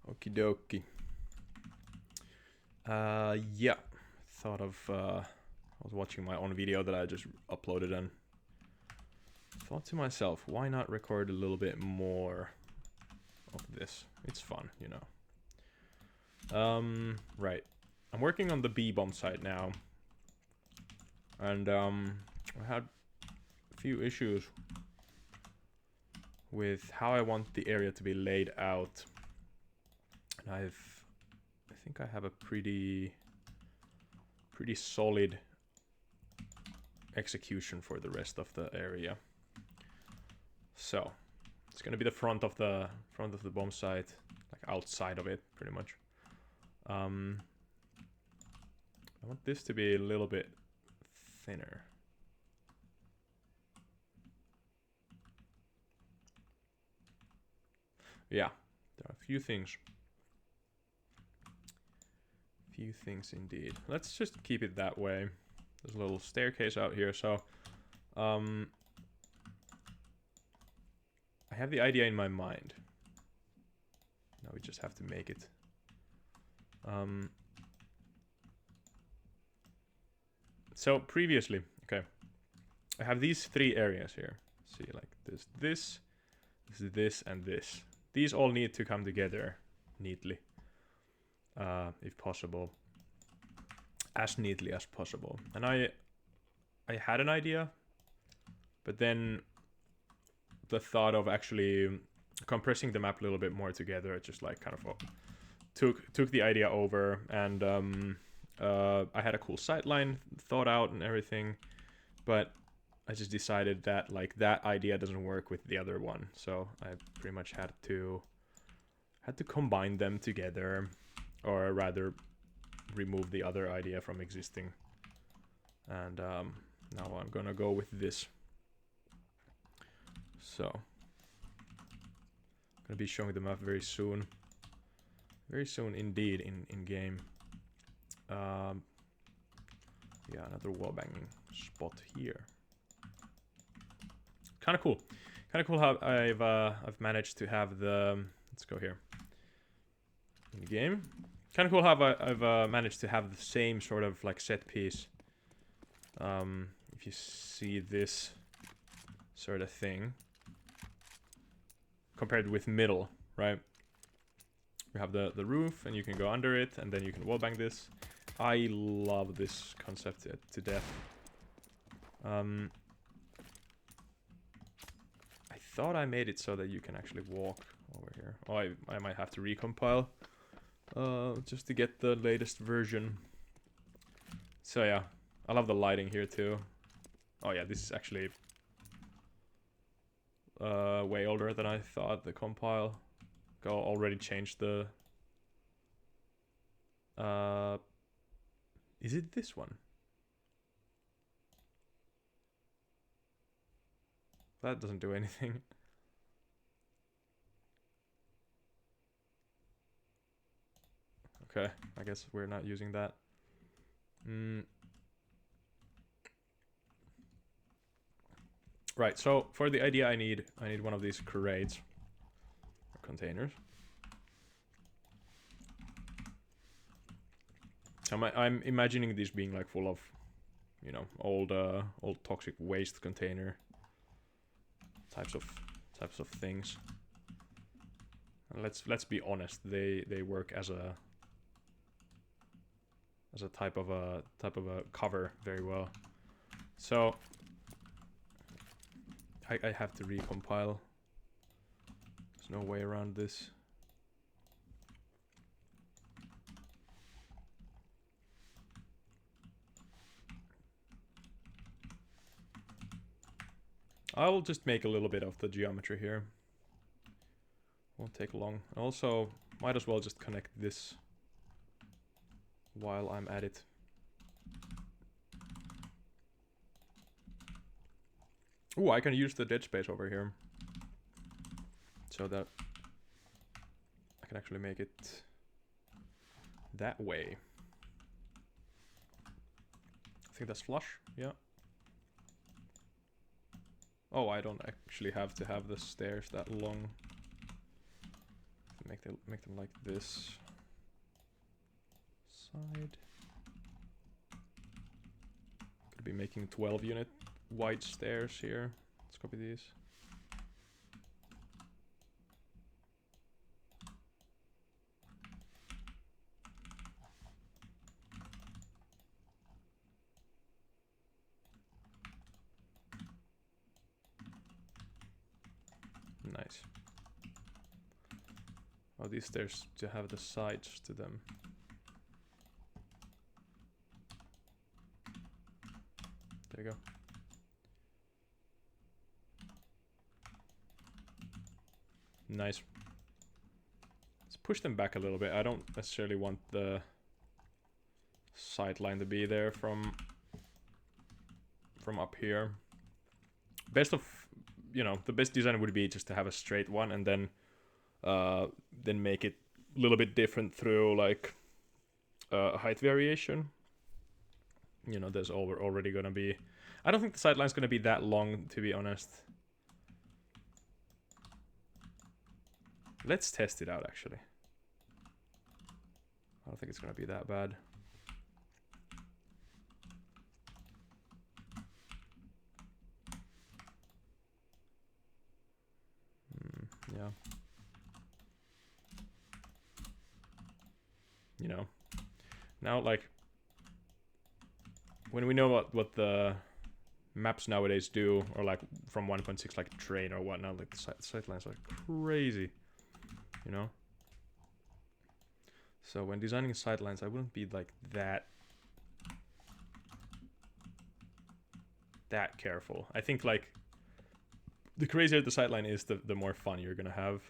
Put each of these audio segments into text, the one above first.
Okie dokie. Yeah. Thought of, I was watching my own video that I just uploaded and thought to myself, why not record a little bit more of this? It's fun, you know. Right. I'm working on the B-bomb site now. And, I had a few issues with how I want the area to be laid out. And I think I have a pretty solid execution for the rest of the area. So it's gonna be the front of the bomb site, like outside of it, pretty much. I want this to be a little bit thinner. Yeah, there are a few things. Few things indeed. Let's just keep it that way. There's a little staircase out here, so I have the idea in my mind. Now we just have to make it. So previously, okay, I have these three areas here. See, like this, and this. These all need to come together neatly, if possible, as neatly as possible. And I had an idea, but then the thought of actually compressing the map a little bit more together, it just like kind of took the idea over. And I had a cool sightline thought out and everything, but I just decided that like that idea doesn't work with the other one, so I pretty much had to combine them together, or rather remove the other idea from existing. And now I'm gonna go with this. So I'm gonna be showing the map very soon indeed in game. Yeah, another wall banging spot here. Kind of cool how I've managed to have the, let's go here in the game. Kind of cool how I've managed to have the same sort of like set piece. If you see this sort of thing compared with middle, right? You have the roof and you can go under it, and then you can wallbang this. I love this concept to death. I thought I made it so that you can actually walk over here. Oh, I might have to recompile just to get the latest version. So yeah, I love the lighting here too. Oh yeah, this is actually way older than I thought. The compile already changed the is it this one? That doesn't do anything. Okay, I guess we're not using that. Right, so for the idea I need one of these crates or containers. I'm imagining these being like full of, you know, old toxic waste container types of things. And let's be honest, they work as a type of a cover very well. So I have to recompile. There's no way around this. I'll just make a little bit of the geometry here. Won't take long. Also, might as well just connect this while I'm at it. Ooh, I can use the dead space over here, so that I can actually make it that way. I think that's flush, yeah. Oh, I don't actually have to have the stairs that long. make them like this. Side. Could be making 12 unit wide stairs here. Let's copy these. Nice. Oh, these stairs to have the sides to them. There you go. Nice. Let's push them back a little bit. I don't necessarily want the sight line to be there from up here. Best of, you know, the best design would be just to have a straight one and then make it a little bit different through like height variation. You know, there's already gonna be. I don't think the sightline's gonna be that long, to be honest. Let's test it out, actually. I don't think it's gonna be that bad. Yeah. You know, now like when we know what the maps nowadays do, or like from 1.6 like train or whatnot, like the sightlines are crazy, you know. So when designing sightlines, I wouldn't be like that careful. I think like the crazier the sightline is, the more fun you're gonna have.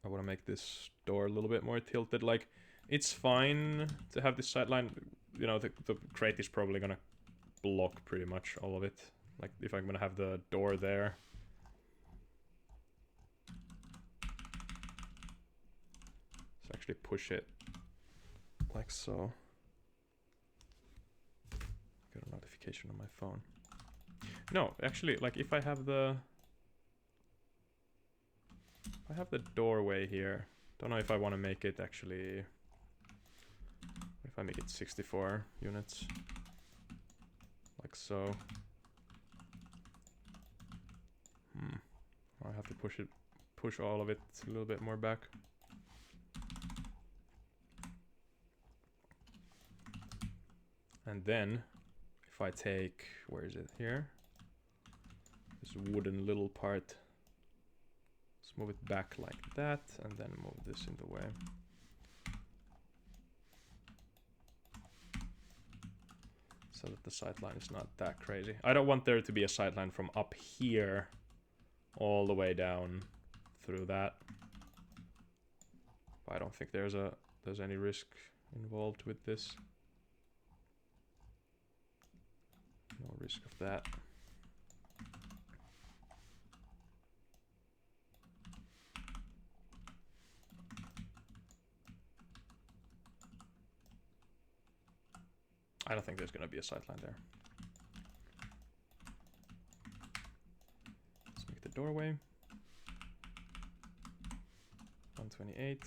I want to make this door a little bit more tilted. Like, it's fine to have this sightline. You know, the crate is probably gonna block pretty much all of it. Like, if I'm gonna have the door there. Let's actually push it like so. Got a notification on my phone. No, actually, like, if I have the doorway here, don't know if I want to make it actually. If I make it 64 units, like so. I have to push all of it a little bit more back. And then, if I take, where is it here? This wooden little part. Let's move it back like that, and then move this in the way. So that the sightline is not that crazy. I don't want there to be a sightline from up here all the way down through that. But I don't think there's any risk involved with this. No risk of that. I don't think there's going to be a sightline there. Let's make the doorway 128,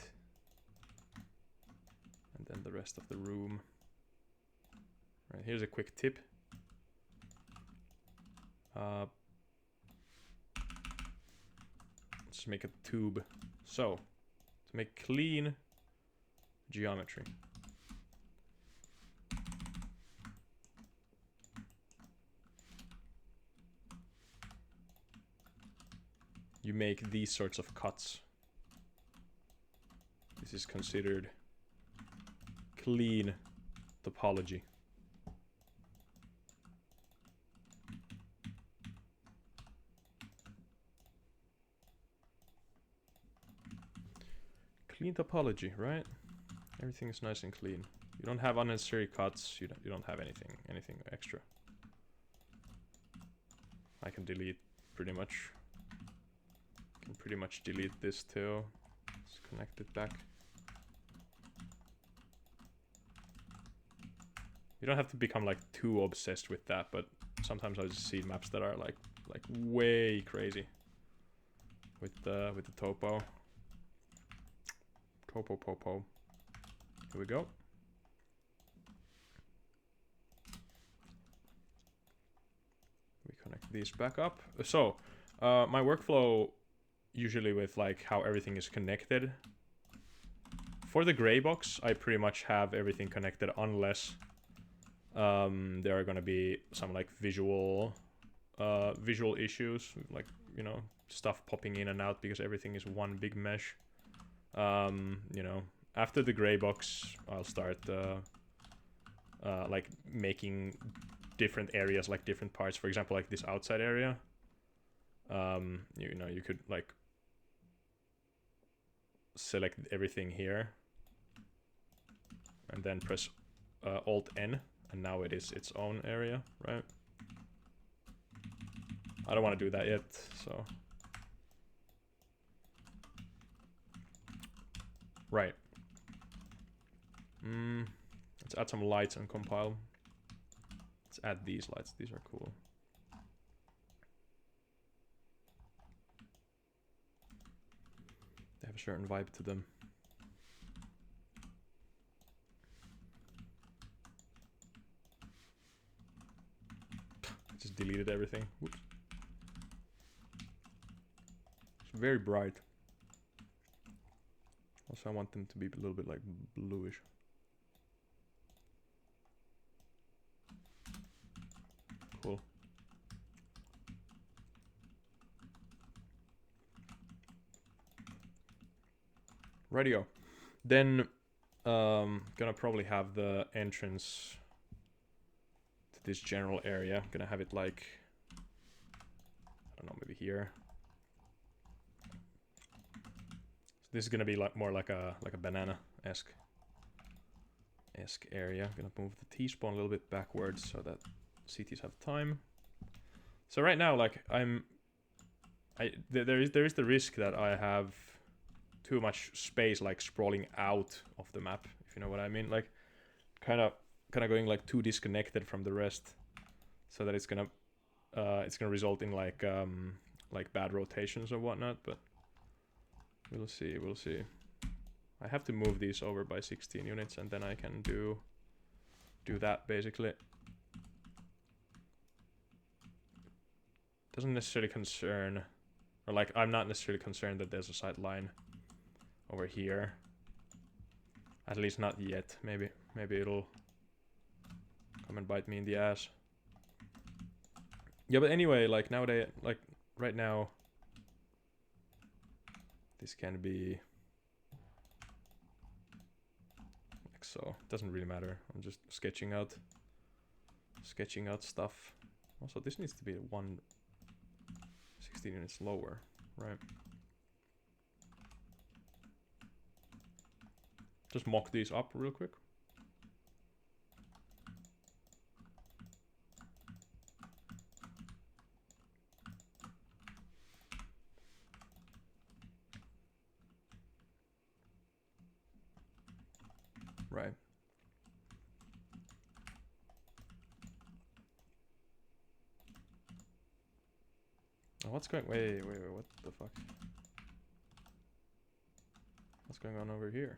and then the rest of the room. Right, here's a quick tip. Let's make a tube. So, to make clean geometry, you make these sorts of cuts. This is considered clean topology. Clean topology, right? Everything is nice and clean. You don't have unnecessary cuts. You don't have anything extra. I can delete pretty much. Can pretty much delete this too. Let's connect it back. You don't have to become like too obsessed with that, but sometimes I just see maps that are like way crazy with the topo. Topo popo. Here we go. We connect these back up. So, my workflow usually with like how everything is connected. For the gray box, I pretty much have everything connected unless there are gonna be some like visual issues, like, you know, stuff popping in and out because everything is one big mesh. You know, after the gray box, I'll start like making different areas, like different parts. For example, like this outside area. You know, you could like select everything here and then press Alt N, and now it is its own area, right? I don't want to do that yet, so right. Let's add some lights and compile. Let's add these lights. These are cool. They have a certain vibe to them. I just deleted everything. Whoops. It's very bright. Also, I want them to be a little bit like bluish. Cool. Radio. Then, gonna probably have the entrance to this general area. Gonna have it like, I don't know, maybe here. So this is gonna be like more like a banana-esque area. Gonna move the T-spawn a little bit backwards so that CTs have time. So right now, like there is the risk that I have too much space like sprawling out of the map, if you know what I mean. Like kind of going like too disconnected from the rest, so that it's gonna result in like bad rotations or whatnot. But we'll see. I have to move these over by 16 units, and then I can do that basically. Doesn't necessarily concern, or like I'm not necessarily concerned that there's a sight line over here. At least not yet. Maybe it'll come and bite me in the ass. Yeah, but anyway, like nowadays, like right now, this can be like so. Doesn't really matter. I'm just sketching out stuff. Also, this needs to be 16 units lower, right? Just mock these up real quick. Right. Oh, what's going? Wait, what the fuck? What's going on over here?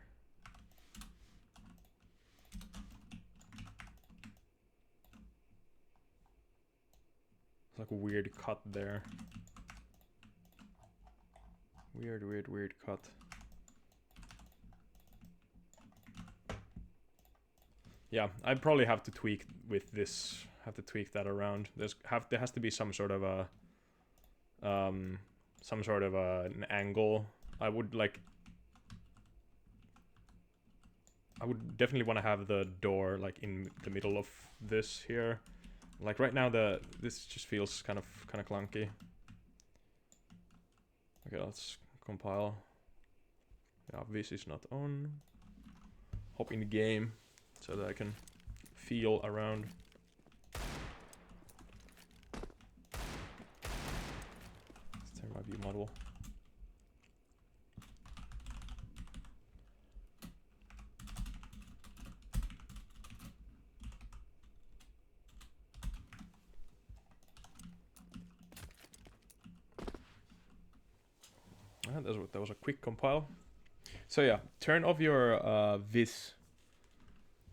It's like a weird cut there. Weird cut. Yeah, I probably have to tweak with this. Have to tweak that around. There has to be some sort of a an angle. I would definitely want to have the door like in the middle of this here. Like right now this just feels kind of clunky. Okay, let's compile. Yeah, this is not on. Hop in the game so that I can feel around. Let's turn my view model. That was a quick compile. So yeah, turn off your vis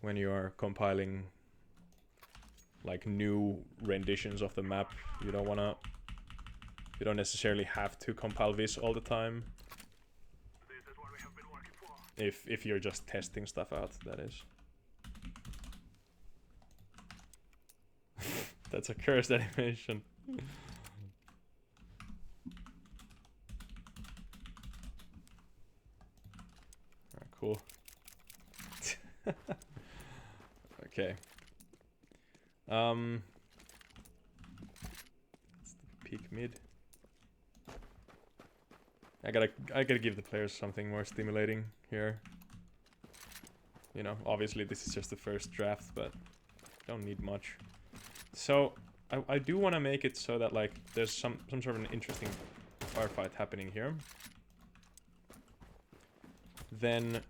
when you're compiling like new renditions of the map. You don't necessarily have to compile vis all the time. If you're just testing stuff out, that is. That's a cursed animation. Alright, cool. Okay. That's the peak mid. I gotta give the players something more stimulating here. You know, obviously this is just the first draft, but don't need much. So I do want to make it so that like there's some sort of an interesting firefight happening here. Then,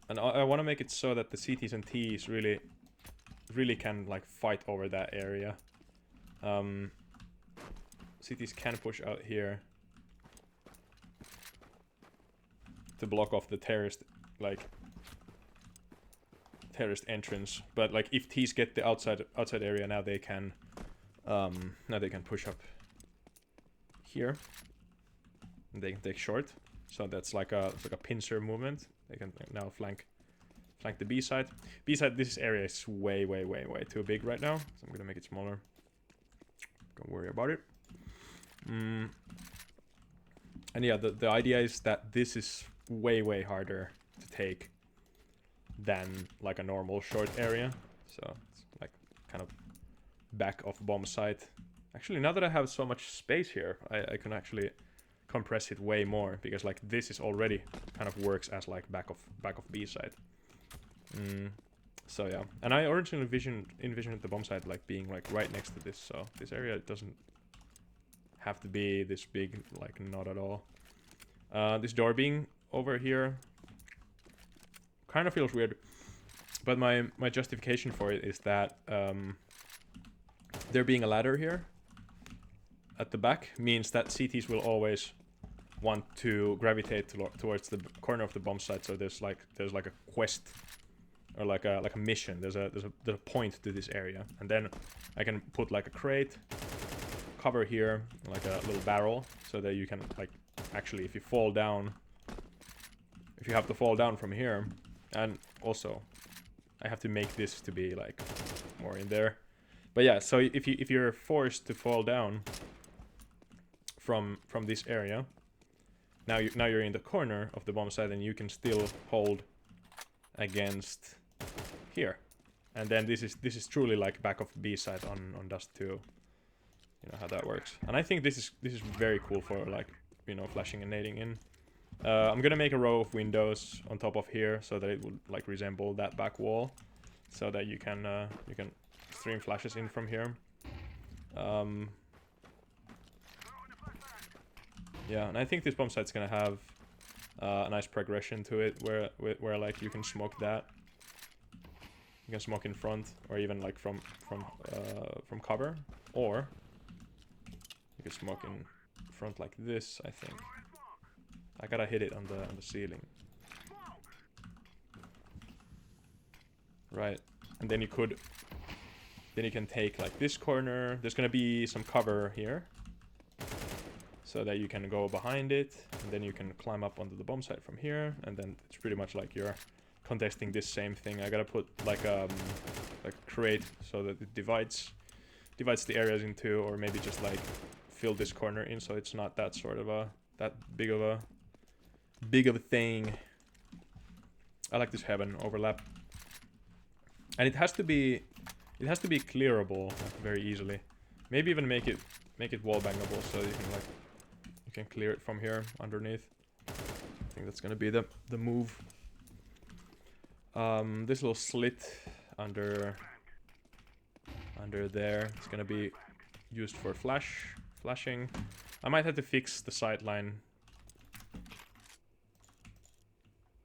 and I want to make it so that the CTs and Ts really can like fight over that area. CTs can push out here to block off the terrorist entrance, but like if T's get the outside area, now they can push up here and they can take short. So that's like a pincer movement. They can now flank the B side. B side, this area is way too big right now, so I'm gonna make it smaller. Don't worry about it. And yeah, the idea is that this is way harder to take than like a normal short area. So it's like kind of back of bomb site. Actually, now that I have so much space here, I can actually compress it way more, because like this is already kind of works as like back of B side. So yeah, and I originally envisioned the bomb site like being like right next to this, so this area doesn't have to be this big, like not at all. This door being over here kind of feels weird, but my justification for it is that there being a ladder here at the back means that CTs will always want to gravitate towards the corner of the bomb site. So there's like a quest or like a mission. There's a point to this area, and then I can put like a crate cover here, like a little barrel, so that you can like actually, if you fall down, if you have to fall down from here, and also I have to make this to be like more in there. But yeah, so if you're forced to fall down from this area, now you're in the corner of the bomb site, and you can still hold against here, and then this is truly like back of B side on Dust 2. You know how that works, and I think this is very cool for like, you know, flashing and nading in. I'm gonna make a row of windows on top of here so that it would like resemble that back wall, so that you can stream flashes in from here. Yeah, and I think this bomb site's gonna have a nice progression to it, where like you can smoke that. You can smoke in front, or even like from cover, or you can smoke in front like this. I think I gotta hit it on the ceiling, right? And then you can take like this corner. There's gonna be some cover here, so that you can go behind it, and then you can climb up onto the bomb site from here, and then it's pretty much like you're contesting this same thing. I gotta put like a crate so that it divides the areas into, or maybe just like fill this corner in so it's not that sort of that big of a thing. I like this heaven overlap, and it has to be clearable like, very easily. Maybe even make it wall bangable, so you can clear it from here underneath. I think that's gonna be the move. This little slit under there, it's gonna be used for flashing. I might have to fix the sightline.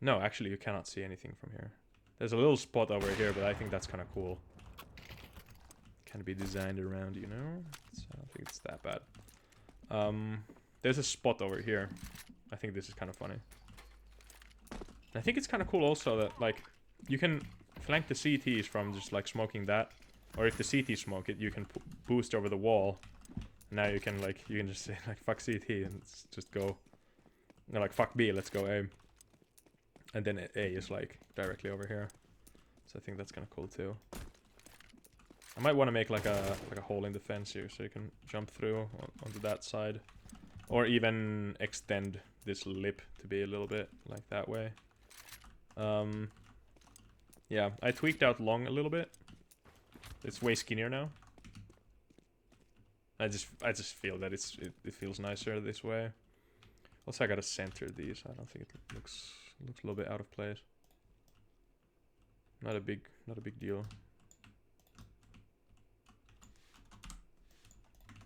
No, actually you cannot see anything from here. There's a little spot over here, but I think that's kind of cool. Can be designed around, you know? So I don't think it's that bad. there's a spot over here. I think this is kind of funny. I think it's kind of cool also that, like, you can flank the CTs from just, like, smoking that. Or if the CT smoke it, you can boost over the wall. Now you can, like, you can just say, like, fuck CT and just go. No, like, fuck B, let's go A. And then A is, like, directly over here. So I think that's kind of cool, too. I might want to make, like a hole in the fence here, so you can jump through onto that side. Or even extend this lip to be a little bit, like, that way. Yeah, I tweaked out long a little bit. It's way skinnier now. I just feel that it feels nicer this way. Also, I gotta center these. I don't think it looks a little bit out of place. Not a big deal.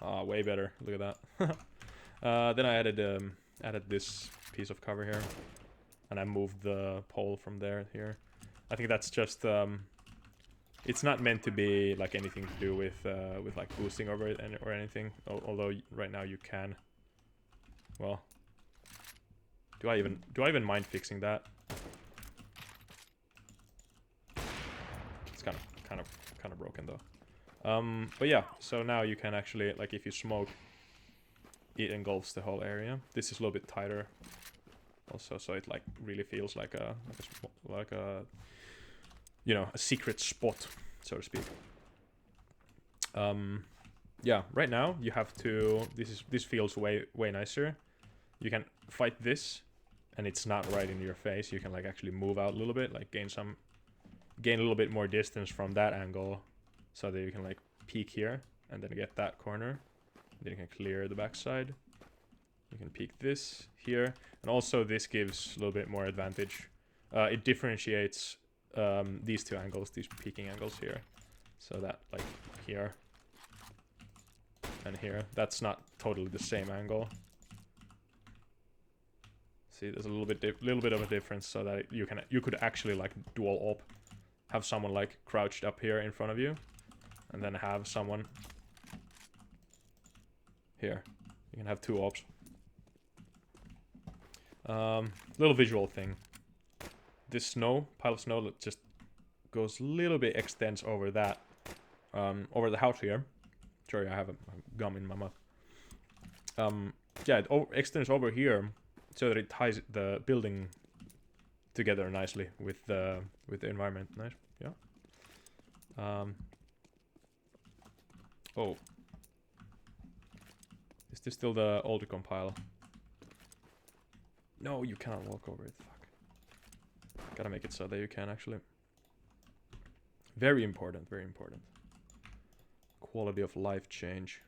Ah, way better. Look at that. Then I added this piece of cover here, and I moved the pole from there here. I think that's just it's not meant to be like anything to do with like boosting over it or anything. Although right now you can. Well, do I even mind fixing that? It's kind of broken though. But yeah, so now you can actually, like, if you smoke, it engulfs the whole area. This is a little bit tighter also, so it like really feels like a you know, a secret spot, so to speak. Yeah, right now you have to, this feels way nicer. You can fight this and it's not right in your face. You can, like, actually move out a little bit, like gain a little bit more distance from that angle, so that you can, like, peek here and then get that corner. Then you can clear the backside. You can peek this here, and also this gives a little bit more advantage. It differentiates these two angles, these peeking angles here, so that, like, here and here, that's not totally the same angle. See, there's a little bit of a difference, so that you could actually, like, dual op, have someone, like, crouched up here in front of you, and then have someone here. You can have two ops. Little visual thing. This snow, pile of snow, that just goes a little bit, extends over that, over the house here. Sorry, I have a gum in my mouth. Yeah, it extends over here, so that it ties the building together nicely with the environment. Nice, yeah. Oh, is this still the old compile? No, you cannot walk over it. Fuck. Gotta make it so that you can actually. Very important, very important. Quality of life change.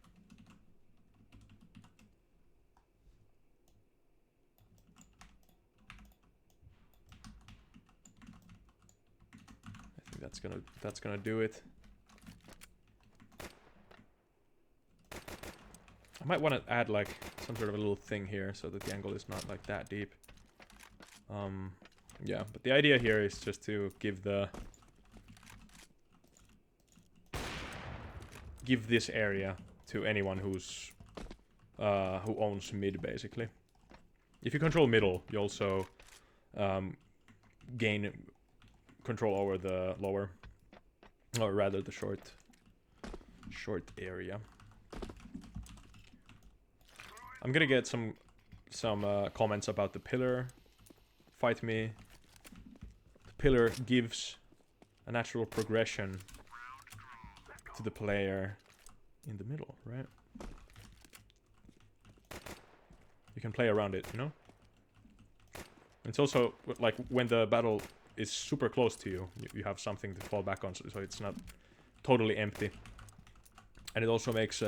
I think that's gonna do it. I might want to add, like, some sort of a little thing here so that the angle is not, like, that deep. Yeah, but the idea here is just to give this area to anyone who's who owns mid, basically. If you control middle, you also gain control over the lower, or rather the short area. I'm gonna get some comments about the pillar. Fight me. The pillar gives a natural progression to the player in the middle, right? You can play around it, you know? It's also, like, when the battle is super close to you, you have something to fall back on, so it's not totally empty. And it also makes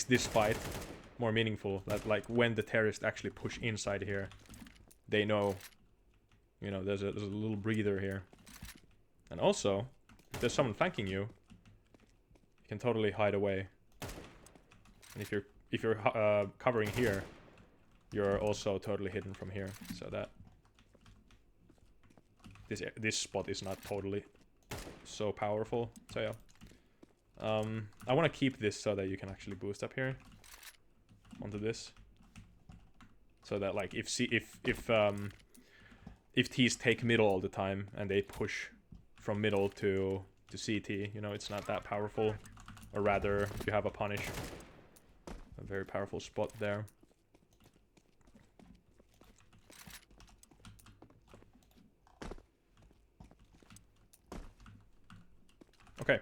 this fight more meaningful. That, like, when the terrorists actually push inside here, they know, you know, there's a little breather here. And also, if there's someone flanking you, you can totally hide away. And if you're covering here, you're also totally hidden from here, so that this spot is not totally so powerful. So yeah, I want to keep this so that you can actually boost up here onto this. so that like if T's take middle all the time and they push from middle to CT, you know, it's not that powerful. Or rather, if you have a punish, a very powerful spot there. Okay,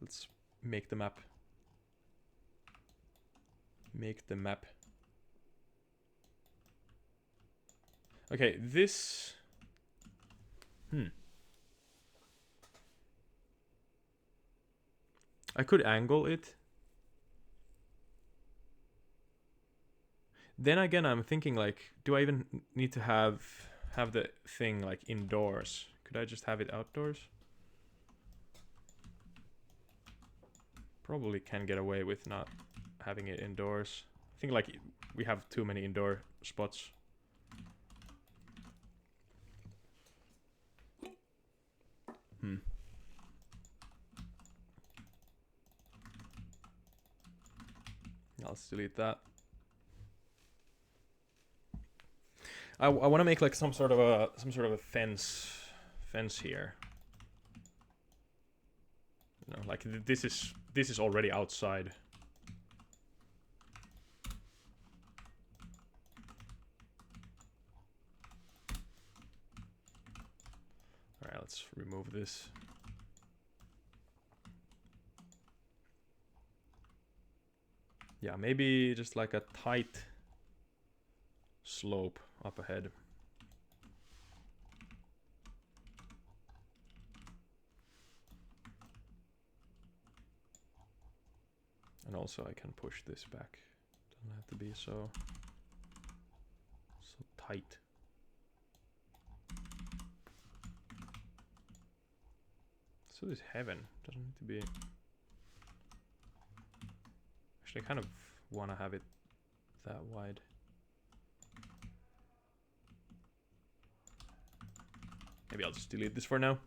let's make the map. Make the map. Okay, this... I could angle it. Then again, I'm thinking like, do I even need to have the thing like indoors? Could I just have it outdoors? Probably can get away with not having it indoors. I think like we have too many indoor spots. Let's delete that. I want to make like some sort of a fence here. You know, like this is already outside. All right, let's remove this. Yeah, maybe just like a tight slope up ahead. And also I can push this back. Doesn't have to be so tight. So this heaven doesn't need to be. Actually, I kind of want to have it that wide. Maybe I'll just delete this for now.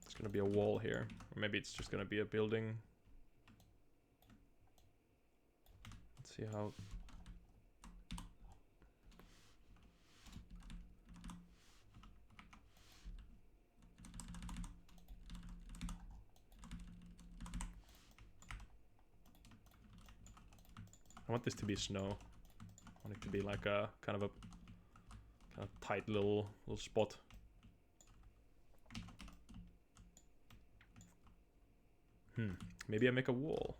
It's gonna be a wall here, or maybe it's just gonna be a building. Let's see how. I want this to be snow. I want it to be like a kind of tight little spot. Maybe I make a wall.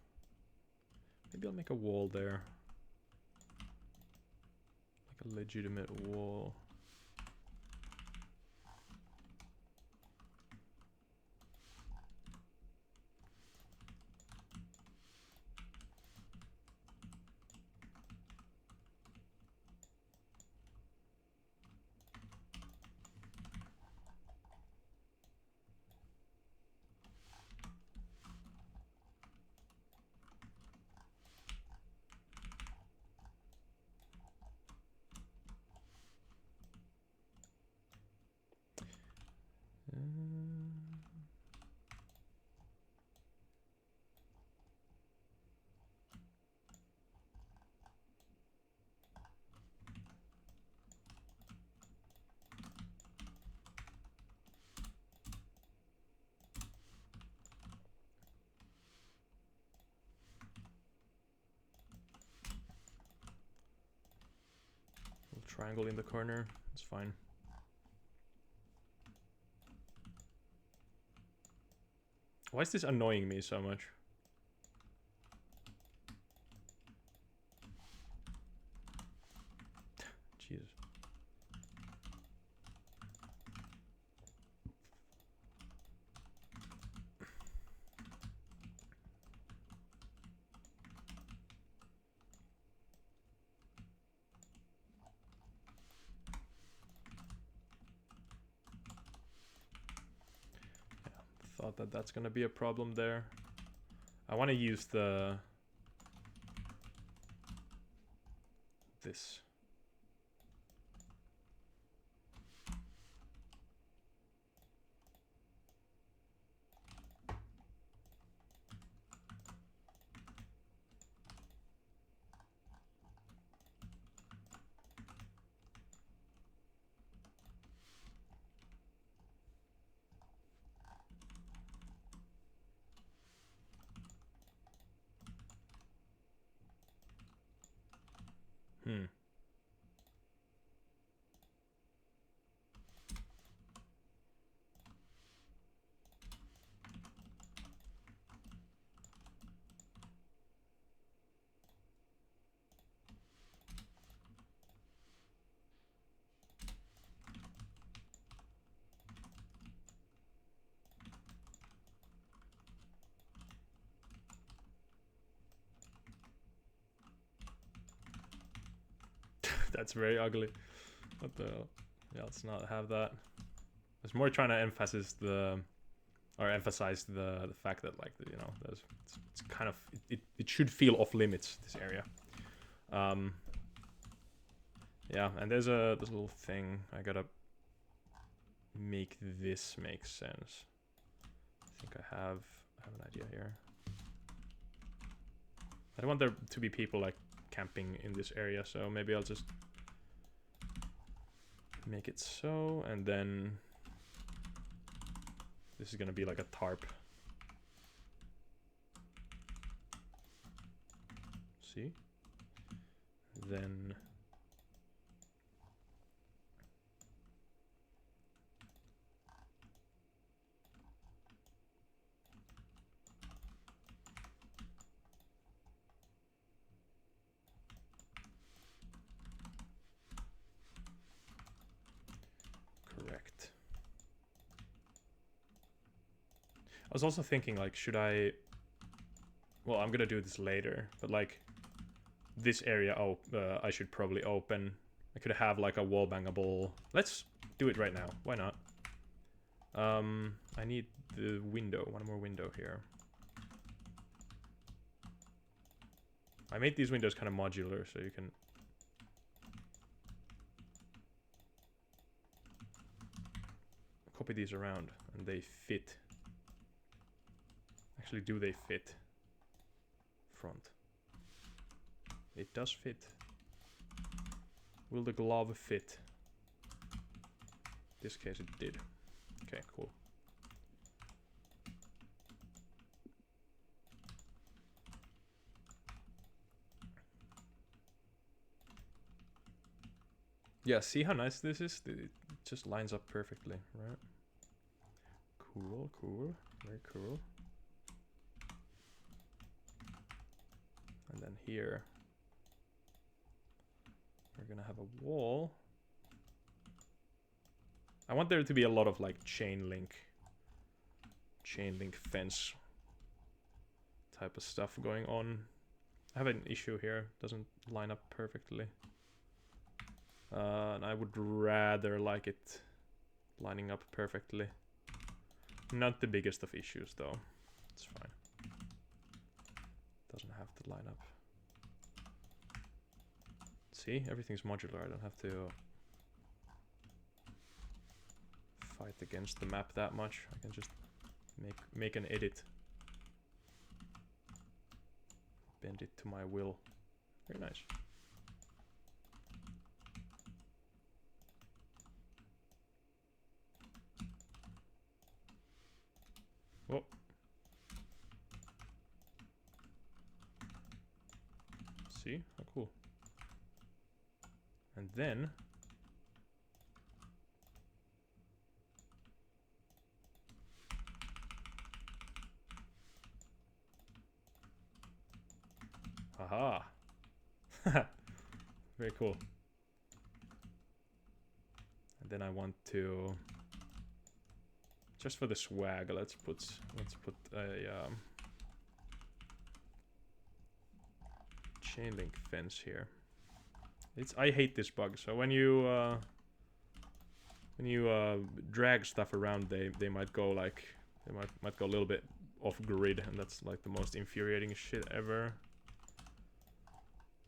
Maybe I'll make a wall there. Like a legitimate wall. Triangle in the corner, it's fine. Why is this annoying me so much? Jesus. Thought that's gonna be a problem there. I want to use this. That's very ugly. What the hell? Yeah, let's not have that. I was more trying to emphasize the fact that, like, you know, it's kind of it should feel off limits, this area. Yeah, and there's this little thing I gotta make this make sense. I think I have an idea here. I don't want there to be people like camping in this area, so maybe I'll just make it so, and then this is gonna be like a tarp. See? Then correct. I was also thinking, like, should I... Well, I'm gonna do this later, but like this area, I should probably open. I could have like a wall bangable. Let's do it right now. Why not? I need the window, one more window here. I made these windows kind of modular, so you can copy these around and they fit. Actually, do they fit? Front. It does fit. Will the glove fit? In this case it did. Okay, cool. Yeah, see how nice this is? It just lines up perfectly, right? Cool, cool, very cool. And then here, we're gonna have a wall. I want there to be a lot of like chain link fence type of stuff going on. I have an issue here, doesn't line up perfectly. And I would rather like it lining up perfectly. Not the biggest of issues though, it's fine. Doesn't have to line up. See, everything's modular, I don't have to fight against the map that much. I can just make an edit. Bend it to my will. Very nice. Whoa. See? How cool. And then haha. Very cool. And then I want to, just for the swag, let's put a chain link fence here. I hate this bug. So when you drag stuff around, they might go like might go a little bit off grid, and that's like the most infuriating shit ever.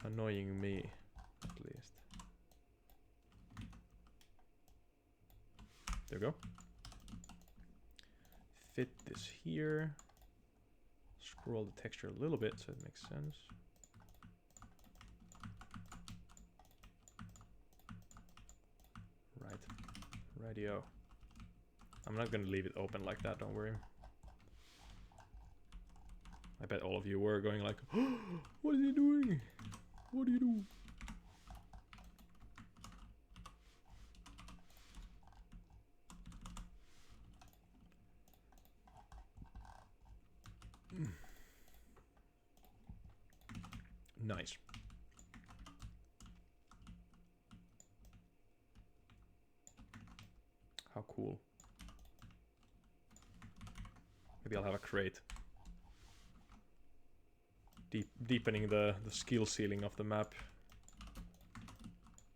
Annoying me, at least. There we go. Fit this here. Scroll the texture a little bit so it makes sense. Right. Radio. I'm not gonna leave it open like that, don't worry. I bet all of you were going like, oh, what is he doing? What do you do? Nice. How cool. Maybe I'll have a crate. Deepening the skill ceiling of the map.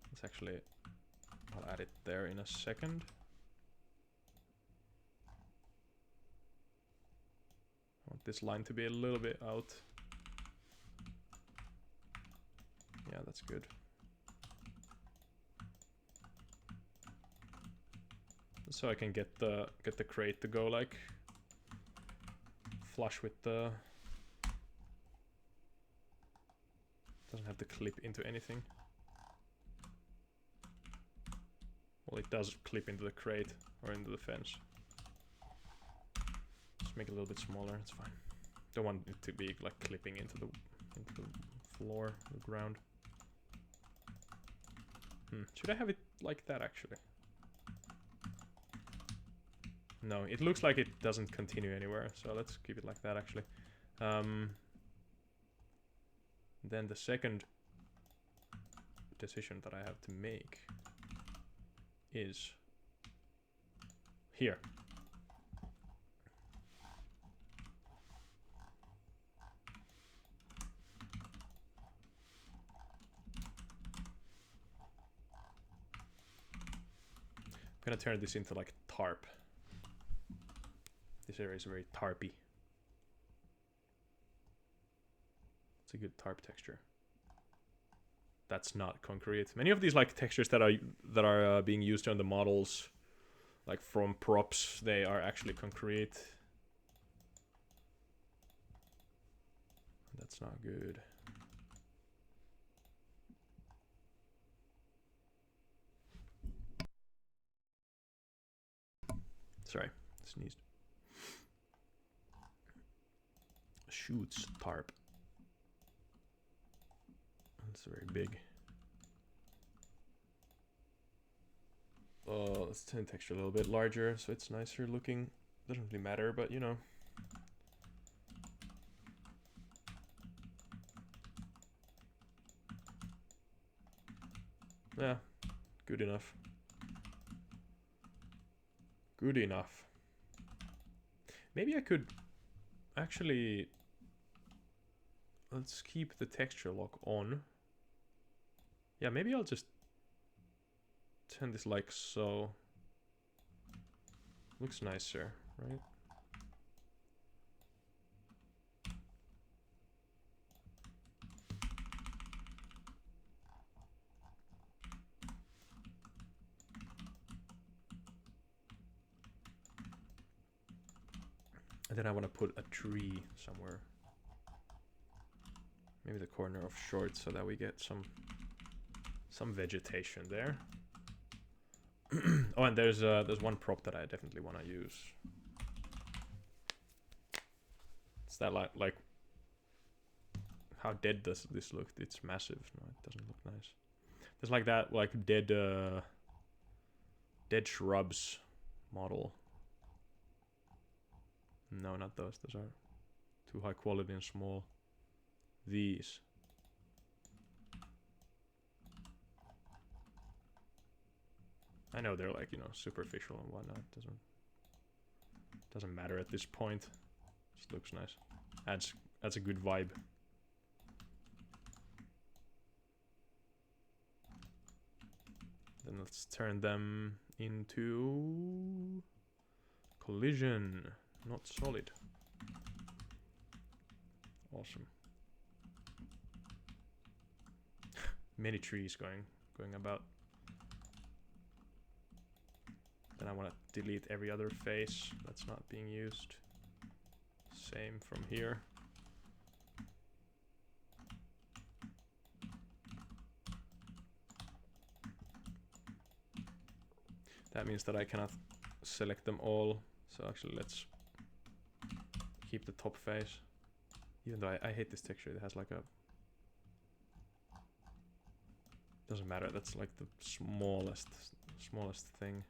Let's actually... I'll add it there in a second. I want this line to be a little bit out. Yeah, that's good. So I can get the crate to go like flush with the... Doesn't have to clip into anything. Well, it does clip into the crate or into the fence. Just make it a little bit smaller. It's fine. Don't want it to be like clipping into the floor, the ground. Should I have it like that actually? No, it looks like it doesn't continue anywhere, so let's keep it like that actually. Then the second decision that I have to make is here. I'm gonna turn this into like tarp. This area is very tarpy. It's a good tarp texture. That's not concrete. Many of these like textures that are being used on the models, like from props, they are actually concrete. That's not good. Sorry, sneezed. Shoots tarp. That's very big. Let's turn the texture a little bit larger so it's nicer looking. Doesn't really matter, but you know. Yeah, good enough. Good enough. Maybe I could actually... Let's keep the texture lock on. Yeah, maybe I'll just turn this like so. Looks nicer, right? And then I want to put a tree somewhere. Maybe the corner of short so that we get some vegetation there. Oh, and there's one prop that I definitely want to use. It's that like how dead does this look? It's massive. No, it doesn't look nice. There's like that like dead shrubs model. No, not those. Those are too high quality and small. These. I know they're like, you know, superficial and whatnot. Doesn't matter at this point. Just looks nice. Adds a good vibe. Then let's turn them into collision, not solid. Awesome. Many trees going about. Then I want to delete every other face that's not being used. Same from here. That means that I cannot select them all. So actually let's keep the top face. Even though I hate this texture, it has like a... Doesn't matter, that's like the smallest thing.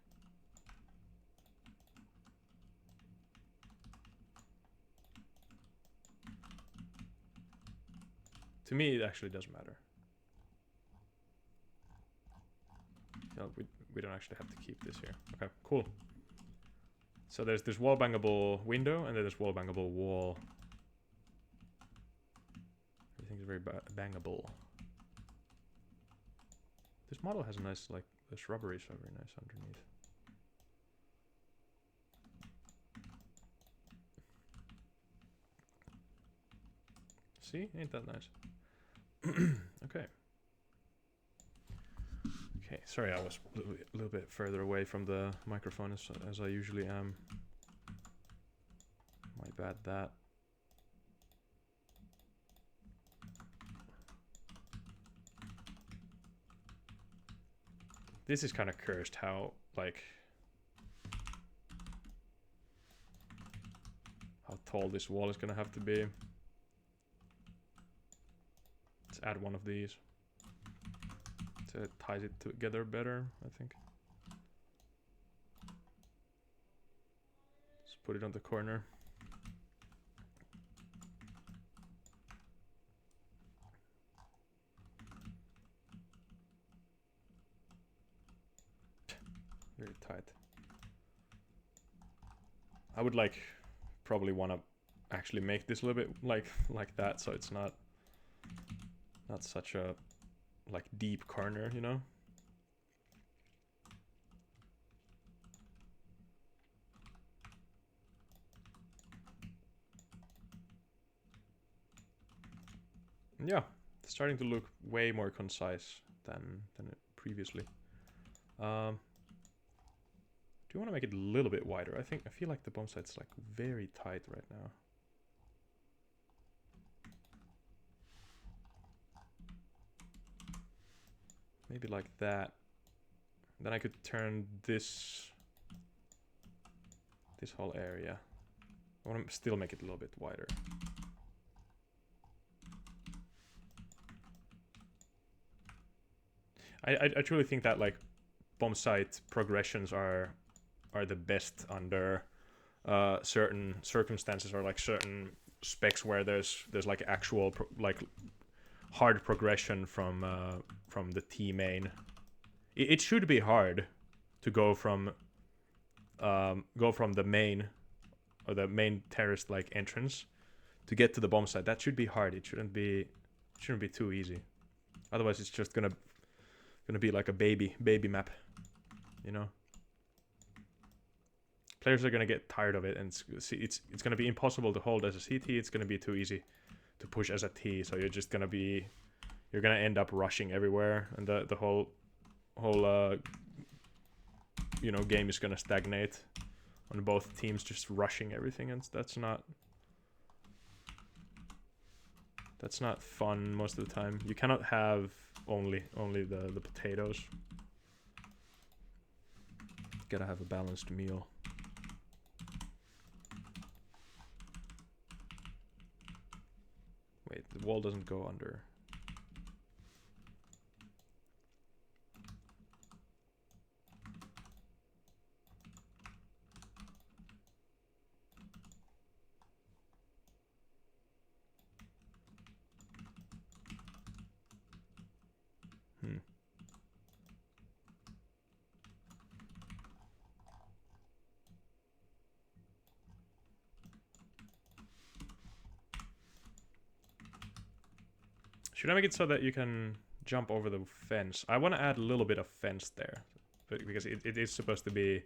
To me, it actually doesn't matter. No, we don't actually have to keep this here. Okay, cool. So there's this wall bangable window, and then there's wall bangable wall. Everything's very bangable. This model has a nice, like, the shrubberies are very nice underneath. See? Ain't that nice? Okay. Okay, sorry I was a little bit further away from the microphone as I usually am. My bad that. This is kind of cursed how, like, how tall this wall is gonna have to be. Let's add one of these. So it ties it together better, I think. Let's put it on the corner. Very tight. I would like probably want to actually make this a little bit like that, so it's not such a like deep corner, you know. Yeah, it's starting to look way more concise than it previously. Do you want to make it a little bit wider? I feel like the bomb site's like very tight right now. Maybe like that. Then I could turn this whole area. I want to still make it a little bit wider. I truly think that like bomb site progressions are the best under certain circumstances or like certain specs where there's like actual like hard progression from the T main. It should be hard to go from the main or the main terrorist like entrance to get to the bomb site. That should be hard. It shouldn't be too easy. Otherwise, it's just gonna be like a baby map, you know. Players are gonna get tired of it, and it's gonna be impossible to hold as a CT. It's gonna be too easy to push as a T. So you're gonna end up rushing everywhere, and the whole you know, game is gonna stagnate on both teams just rushing everything, and that's not fun most of the time. You cannot have only the potatoes. Gotta have a balanced meal. Wait, the wall doesn't go under. Should I make it so that you can jump over the fence? I want to add a little bit of fence there, but because it is supposed to be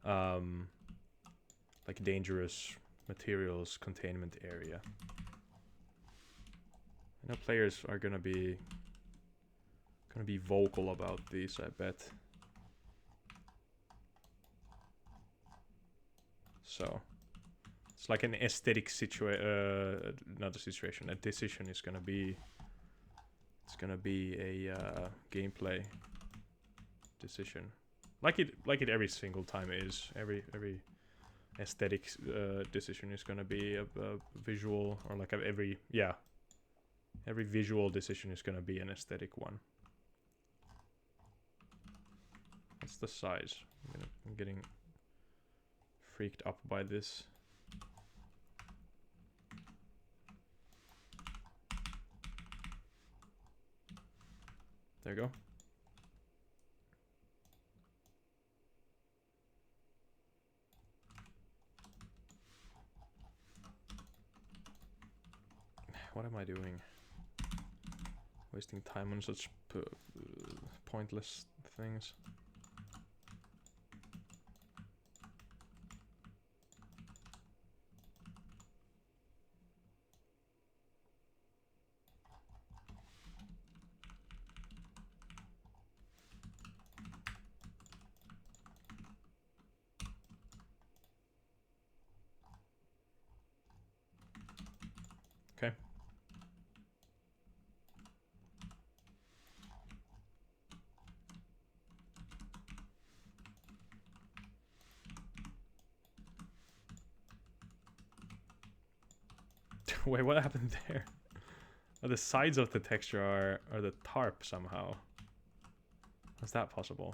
like dangerous materials containment area. I know players are gonna be vocal about these, I bet. So it's like an aesthetic situation, not a situation. A decision is gonna be. It's gonna be a gameplay decision, like it every single time is. Every aesthetic decision is gonna be a visual, or like every visual decision is gonna be an aesthetic one. What's the size? I'm getting freaked up by this. There you go. What am I doing? Wasting time on such pointless things. Okay. Wait, what happened there? Oh, the sides of the texture are the tarp somehow. How's that possible?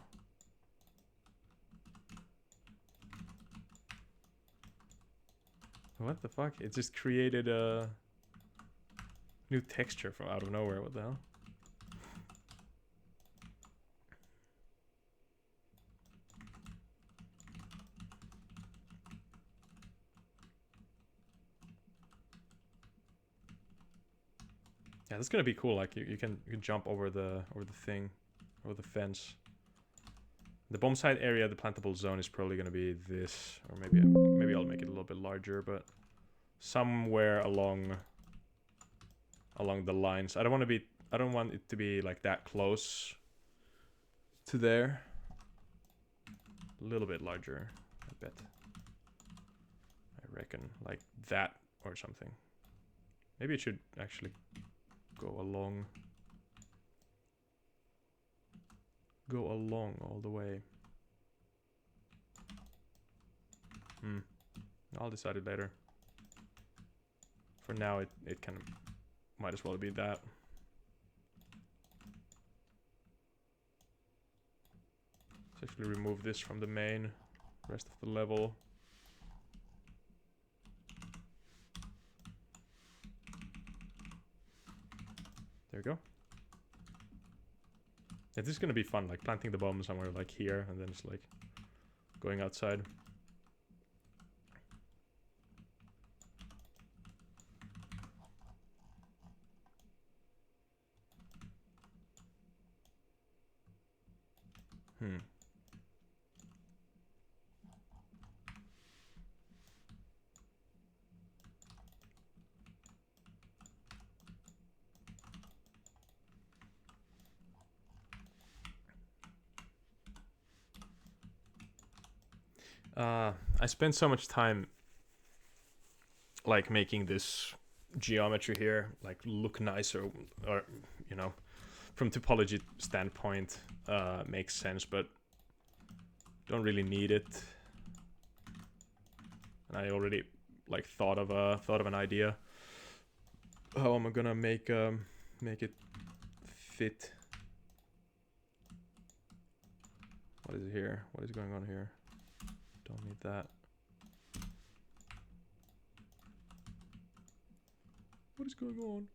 What the fuck? It just created a new texture from out of nowhere. What the hell? Yeah, that's gonna be cool. Like you can jump over the thing, over the fence. The bomb site area, the plantable zone is probably gonna be this, or maybe I'll make it a little bit larger, but somewhere along the lines. I don't want it to be like that close to there. A little bit larger, I bet. I reckon like that or something. Maybe it should actually go along all the way. I'll decide it later. For now, it kind of might as well be that. Let's actually remove this from the main rest of the level. There we go. Yeah, this is gonna be fun, like planting the bomb somewhere like here, and then it's like going outside. I spent so much time like making this geometry here like look nicer, or you know, from topology standpoint makes sense, but don't really need it. And I already like thought of an idea how am I gonna make it fit. What is it here? What is going on here? Don't need that. What is going on?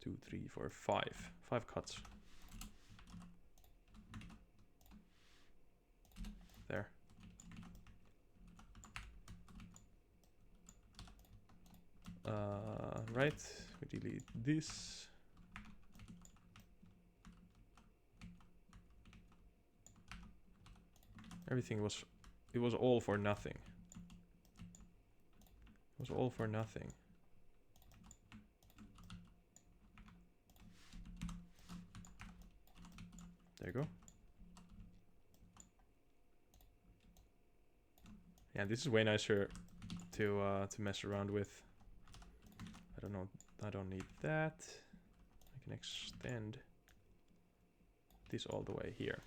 Two, three, four, five. 5 cuts. There. Right, we delete this. Everything was, it was all for nothing. It was all for nothing. There you go. Yeah, this is way nicer to mess around with. I don't know. I don't need that. I can extend this all the way here.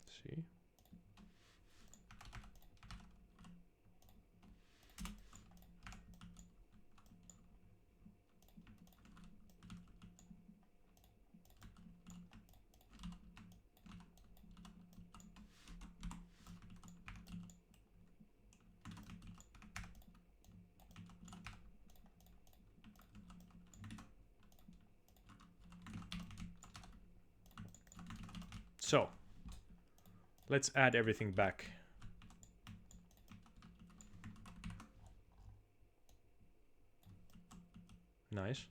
See? So let's add everything back. Nice.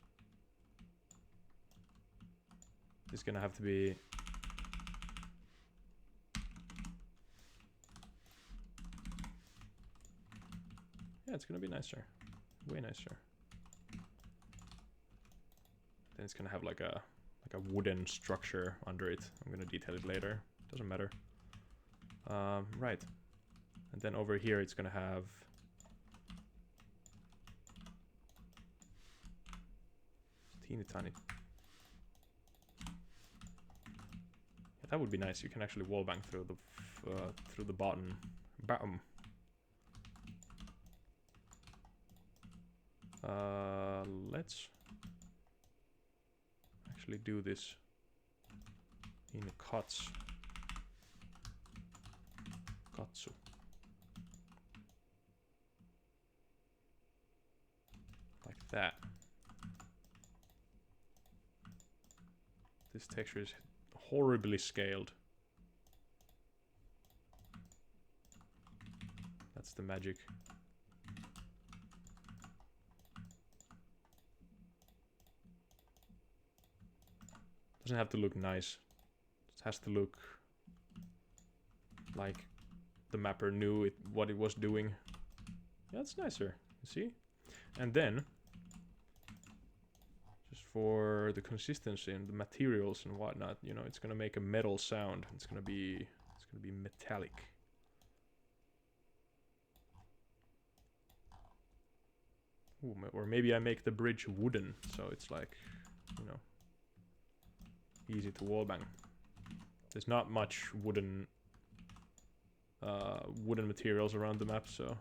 It's gonna have to be... Yeah, it's gonna be nicer. Way nicer. Then it's gonna have like a wooden structure under it. I'm gonna detail it later. Doesn't matter. Right. And then over here it's gonna have... teeny tiny... Yeah, that would be nice. You can actually wallbang through the bottom. Let's actually do this in cuts. Katsu. Like that. This texture is horribly scaled. That's the magic. Doesn't have to look nice. It has to look like the mapper knew what it was doing. Yeah, it's nicer, you see? And then, just for the consistency and the materials and whatnot, you know, it's gonna make a metal sound. It's gonna be metallic. Ooh, or maybe I make the bridge wooden, so it's like, you know, easy to wallbang. There's not much wooden materials around the map, so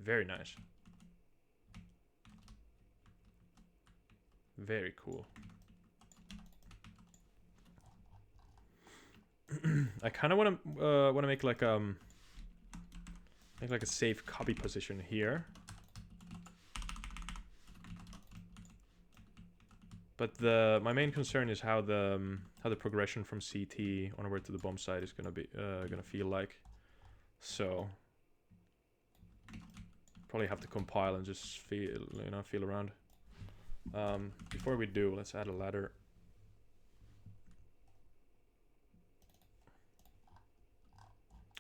very nice. Very cool. I kind of want to make like a safe copy position here. But my main concern is how the progression from CT onward to the bomb site is gonna feel like. So probably have to compile and just feel around. Before we do, let's add a ladder.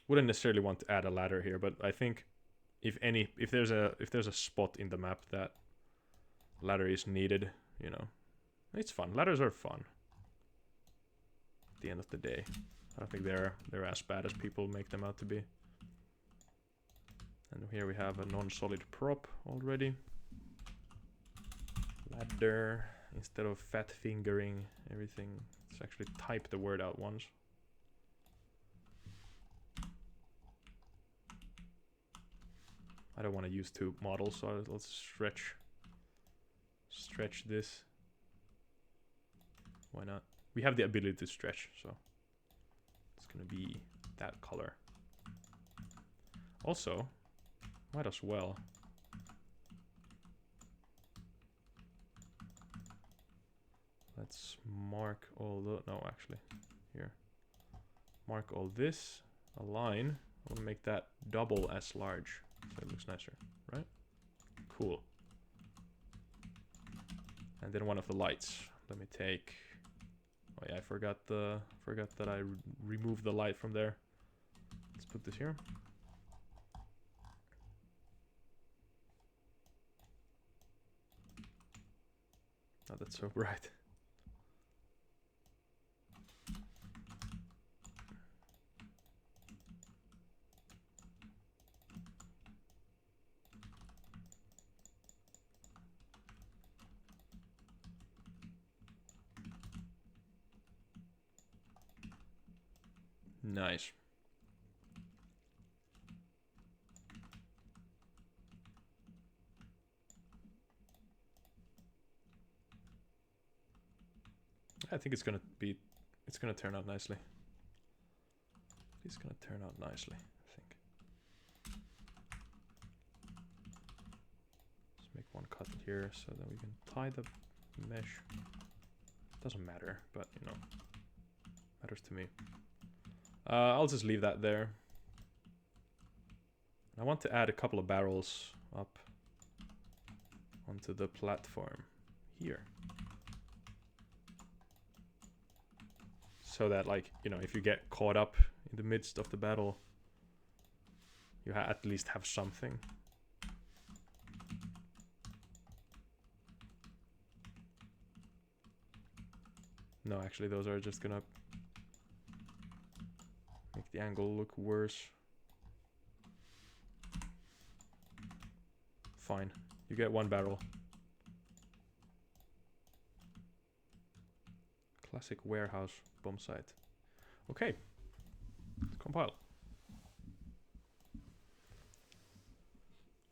Wouldn't necessarily want to add a ladder here, but I think if there's a spot in the map that ladder is needed, you know, it's fun. Ladders are fun. At the end of the day, I don't think they're as bad as people make them out to be. And here we have a non-solid prop already. Ladder, instead of fat fingering everything, let's actually type the word out once. I don't want to use two models, so let's stretch this. Why not? We have the ability to stretch, so it's gonna be that color. Also, might as well let's mark all the here. Mark all this, align. I want to make that double as large, so it looks nicer, right? Cool. And then one of the lights. Let me take. Oh yeah, I forgot that I removed the light from there. Let's put this here. Oh, that's so bright. Nice. I think it's gonna turn out nicely. It's gonna turn out nicely, I think. Let's make one cut here so that we can tie the mesh. Doesn't matter, but you know, matters to me. I'll just leave that there. I want to add a couple of barrels up onto the platform here. So that, like, you know, if you get caught up in the midst of the battle, you at least have something. No, actually, those are just gonna make the angle look worse. Fine. You get one barrel. Classic warehouse bomb site. Okay. Let's compile.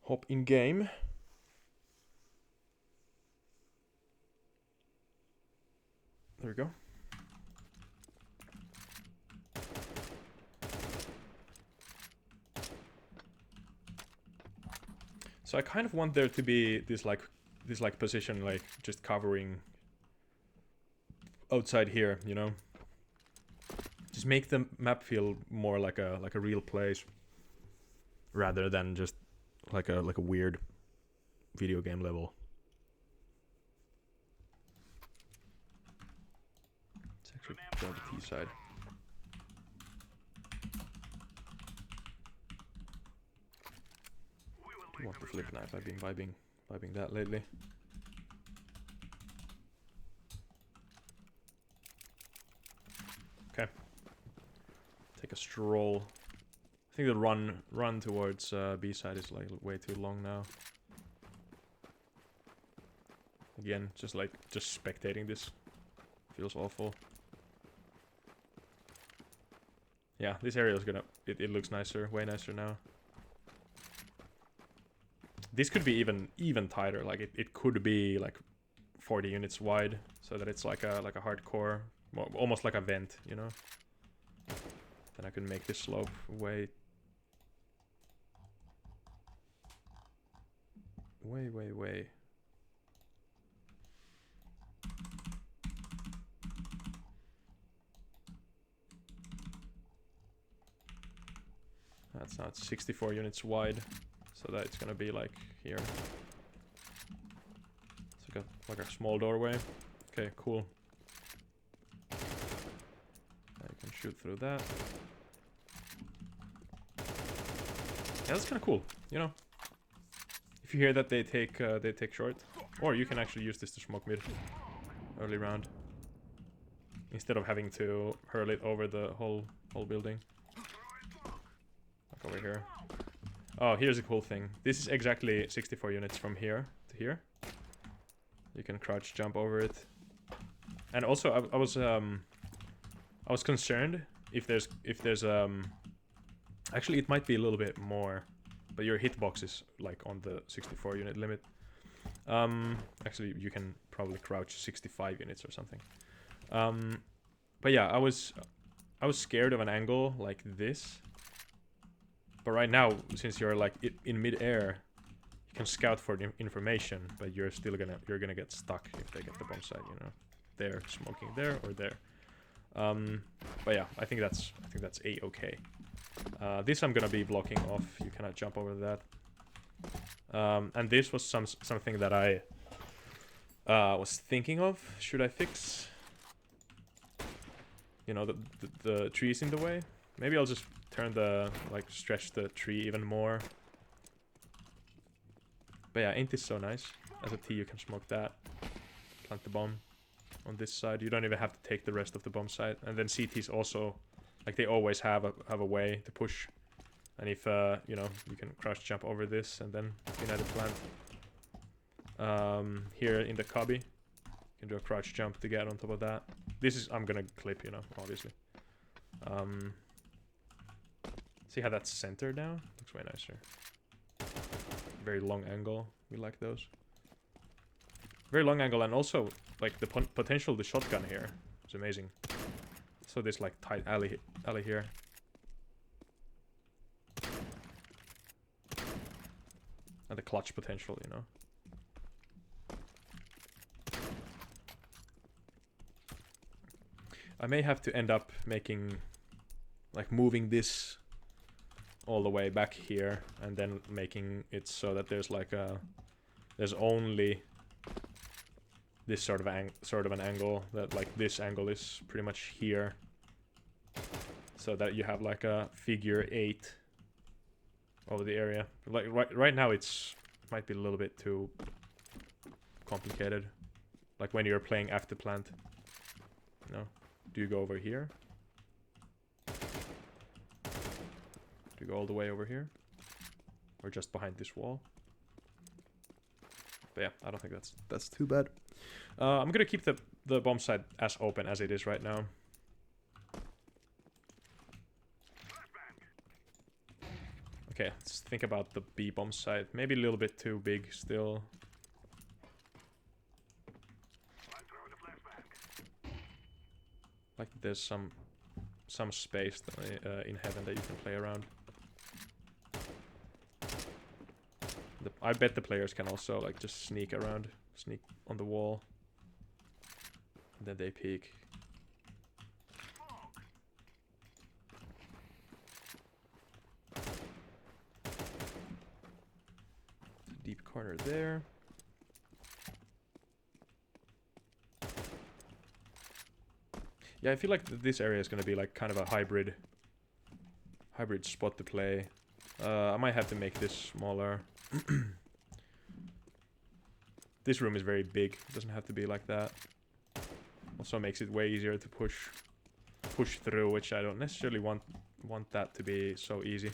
Hop in game. There we go. So I kind of want there to be this position, like just covering outside here, you know. Just make the map feel more like a real place, rather than just like a weird video game level. Let's actually grab the T side. I want the flip knife. I've been vibing that lately. Okay. Take a stroll. I think the run towards B side is like way too long now. Again, just spectating this feels awful. Yeah, this area is gonna. It looks nicer, way nicer now. This could be even tighter. Like it could be like 40 units wide, so that it's like a hardcore, almost like a vent, you know. Then I can make this slope way. That's now 64 units wide, so that it's gonna be like here. It's like a small doorway. Okay, cool. I can shoot through that. Yeah, that's kind of cool. You know, if you hear that they take short, or you can actually use this to smoke mid early round instead of having to hurl it over the whole building. Like over here. Oh, here's a cool thing. This is exactly 64 units from here to here. You can crouch jump over it. And also, I was concerned if there's actually it might be a little bit more, but your hitbox is like on the 64 unit limit. Actually, you can probably crouch 65 units or something. But yeah, I was scared of an angle like this. But right now, since you're like in mid-air, you can scout for the information, but you're gonna get stuck if they get the bomb site, you know. They're smoking there or there. But yeah, I think that's a-okay. This I'm gonna be blocking off. You cannot jump over that. And this was something that I was thinking of. Should I fix? You know, the trees in the way. Maybe I'll just turn stretch the tree even more. But yeah, ain't this so nice? As a T, you can smoke that. Plant the bomb on this side. You don't even have to take the rest of the bomb site. And then CTs also, like, they always have a way to push. And if you know, you can crouch jump over this and then United plant. Here in the cubby, you can do a crouch jump to get on top of that. This is I'm gonna clip, you know, obviously. See how that's centered now? Looks way nicer. Very long angle. We like those. Very long angle, and also like the potential the shotgun here is amazing. So this like tight alley here. And the clutch potential, you know. I may have to end up making, like, moving this all the way back here and then making it so that there's like there's only this sort of an angle, that like this angle is pretty much here, so that you have like a figure 8 over the area. Like right now it might be a little bit too complicated, like when you're playing after plant, you know. Do you go over here? Do you go all the way over here? Or just behind this wall? But yeah, I don't think that's too bad. I'm gonna keep the bomb site as open as it is right now. Okay, let's think about the B bomb site. Maybe a little bit too big still. Like there's some space in heaven that you can play around. I bet the players can also like just sneak around, sneak on the wall, and then they peek. Deep corner there. Yeah, I feel like this area is gonna be like kind of a hybrid spot to play. I might have to make this smaller. This room is very big. It doesn't have to be like that. Also makes it way easier to push through, which I don't necessarily want that to be so easy.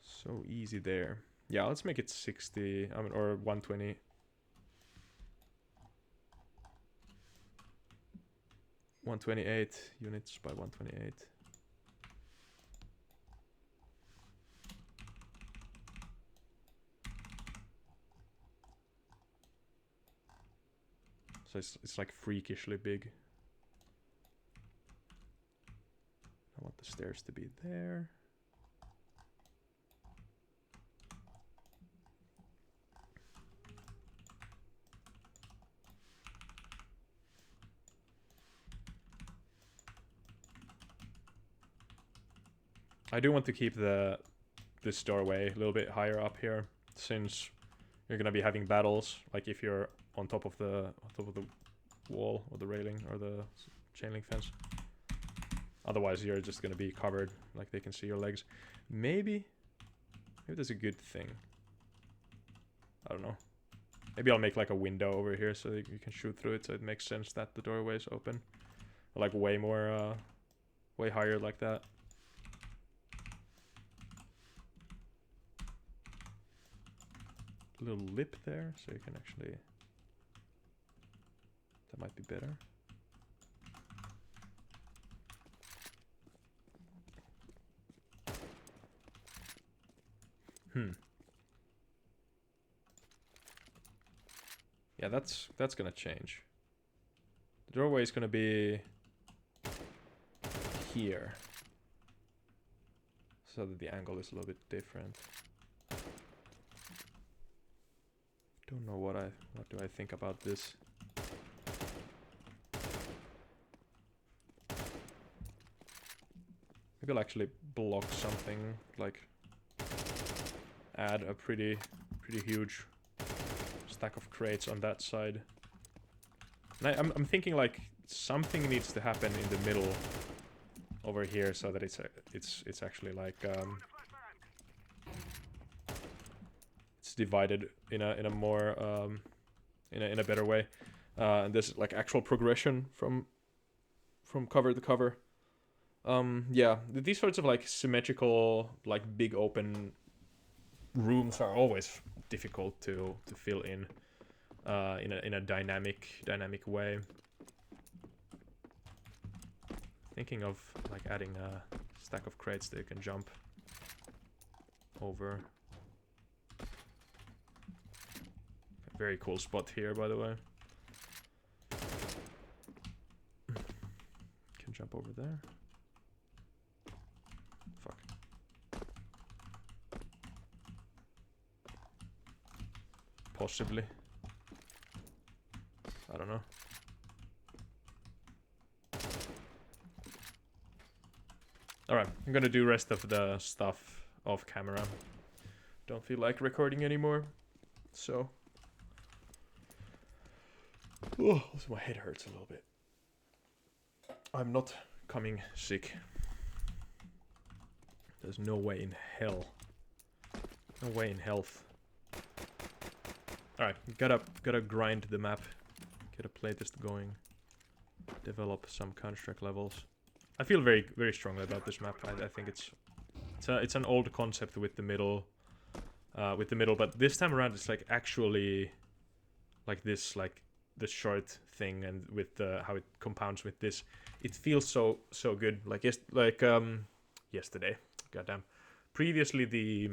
So easy there. Yeah, let's make it 60, I mean, or 120. .128 units by 128. So it's like freakishly big. I want the stairs to be there. I do want to keep this doorway a little bit higher up here, since you're gonna be having battles. Like if you're on top of the wall or the railing or the chain link fence. Otherwise, you're just gonna be covered. Like they can see your legs. Maybe that's a good thing. I don't know. Maybe I'll make like a window over here so that you can shoot through it, so it makes sense that the doorway is open. Or like way more, way higher like that. Little lip there, so you can actually... That might be better. Yeah, that's gonna change. The doorway is gonna be here, so that the angle is a little bit different. Don't know what do I think about this. Maybe I'll actually block something, like add a pretty huge stack of crates on that side. And I'm thinking like something needs to happen in the middle over here, so that it's actually like it's divided in a more in a better way, and there's like actual progression from cover to cover. Yeah, these sorts of like symmetrical, like big open rooms are always difficult to fill in a dynamic way. Thinking of like adding a stack of crates that you can jump over. Very cool spot here, by the way. Can jump over there. Fuck. Possibly. I don't know. Alright, I'm gonna do rest of the stuff off camera. Don't feel like recording anymore. So. Oh, my head hurts a little bit. I'm not coming sick. There's no way in hell. No way in health. Alright, gotta grind the map. Get a playtest going. Develop some construct levels. I feel very, very strongly about this map. I think it's an old concept with the middle, but this time around it's like actually like this, like the short thing, and with how it compounds with this, it feels so good. Like yesterday, goddamn. Previously the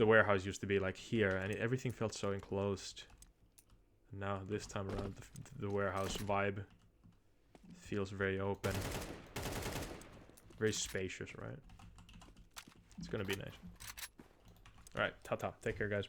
warehouse used to be like here, and everything felt so enclosed. Now this time around, the warehouse vibe feels very open, very spacious, right? It's gonna be nice. All right, ta-ta. Take care, guys.